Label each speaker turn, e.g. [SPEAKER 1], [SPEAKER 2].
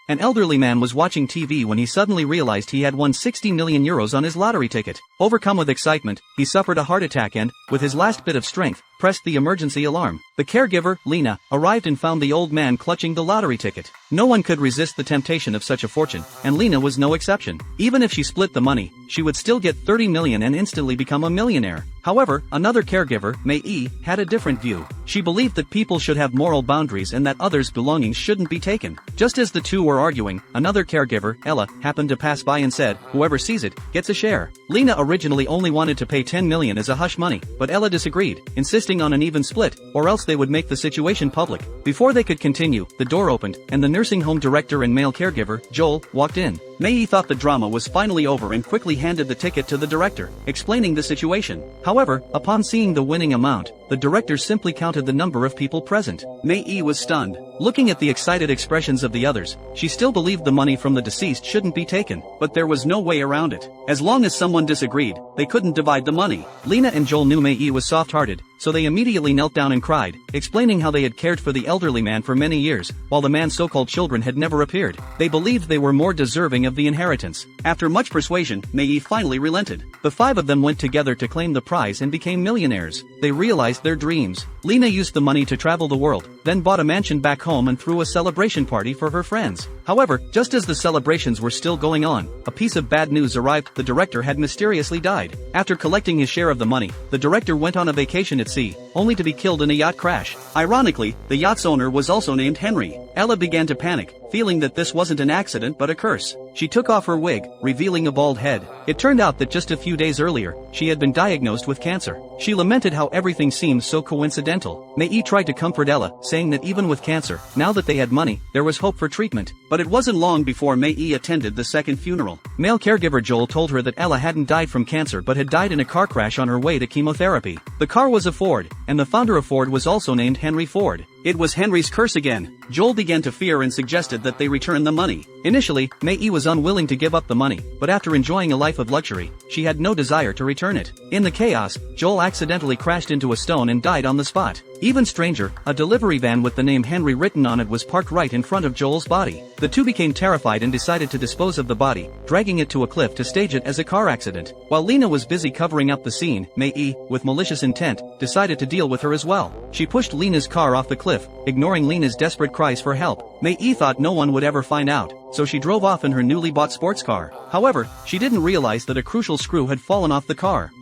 [SPEAKER 1] An elderly man was watching TV when he suddenly realized he had won 60 million euros on his lottery ticket. Overcome with excitement, he suffered a heart attack and, with his last bit of strength, pressed the emergency alarm. The caregiver, Lena, arrived and found the old man clutching the lottery ticket. No one could resist the temptation of such a fortune, and Lena was no exception. Even if she split the money, she would still get 30 million and instantly become a millionaire. However, another caregiver, Mei, had a different view. She believed that people should have moral boundaries and that others' belongings shouldn't be taken. Just as the two were arguing, another caregiver, Ella, happened to pass by and said, "Whoever sees it, gets a share." Lena originally only wanted to pay 10 million as a hush money, but Ella disagreed, insisting on an even split, or else they would make the situation public. Before they could continue, the door opened, and the nursing home director and male caregiver, Joel, walked in. Mei thought the drama was finally over and quickly handed the ticket to the director, explaining the situation. However, upon seeing the winning amount, the director simply counted the number of people present. Mei was stunned. Looking at the excited expressions of the others, she still believed the money from the deceased shouldn't be taken, but there was no way around it. As long as someone disagreed, they couldn't divide the money. Lena and Joel knew Mei was soft-hearted, so they immediately knelt down and cried, explaining how they had cared for the elderly man for many years, while the man's so-called children had never appeared. They believed they were more deserving of the inheritance. After much persuasion, Mei finally relented. The five of them went together to claim the prize and became millionaires. They realized their dreams. Lena used the money to travel the world, then bought a mansion back home and threw a celebration party for her friends. However, just as the celebrations were still going on, a piece of bad news arrived: the director had mysteriously died. After collecting his share of the money, the director went on a vacation at sea, only to be killed in a yacht crash. Ironically, the yacht's owner was also named Henry. Ella began to panic, feeling that this wasn't an accident but a curse. She took off her wig, revealing a bald head. It turned out that just a few days earlier, she had been diagnosed with cancer. She lamented how everything seemed so coincidental. Mei tried to comfort Ella, saying that even with cancer, now that they had money, there was hope for treatment. But it wasn't long before Mei attended the second funeral. Male caregiver Joel told her that Ella hadn't died from cancer but had died in a car crash on her way to chemotherapy. The car was a Ford, and the founder of Ford was also named Henry Ford. It was Henry's curse again. Joel began to fear and suggested that they return the money. Initially, Mei was unwilling to give up the money, but after enjoying a life of luxury, she had no desire to return it. In the chaos, Joel accidentally crashed into a stone and died on the spot. Even stranger, a delivery van with the name Henry written on it was parked right in front of Joel's body. The two became terrified and decided to dispose of the body, dragging it to a cliff to stage it as a car accident. While Lena was busy covering up the scene, Mei, with malicious intent, decided to deal with her as well. She pushed Lena's car off the cliff, ignoring Lena's desperate cries for help. Mei thought no one would ever find out, so she drove off in her newly bought sports car. However, she didn't realize that a crucial screw had fallen off the car.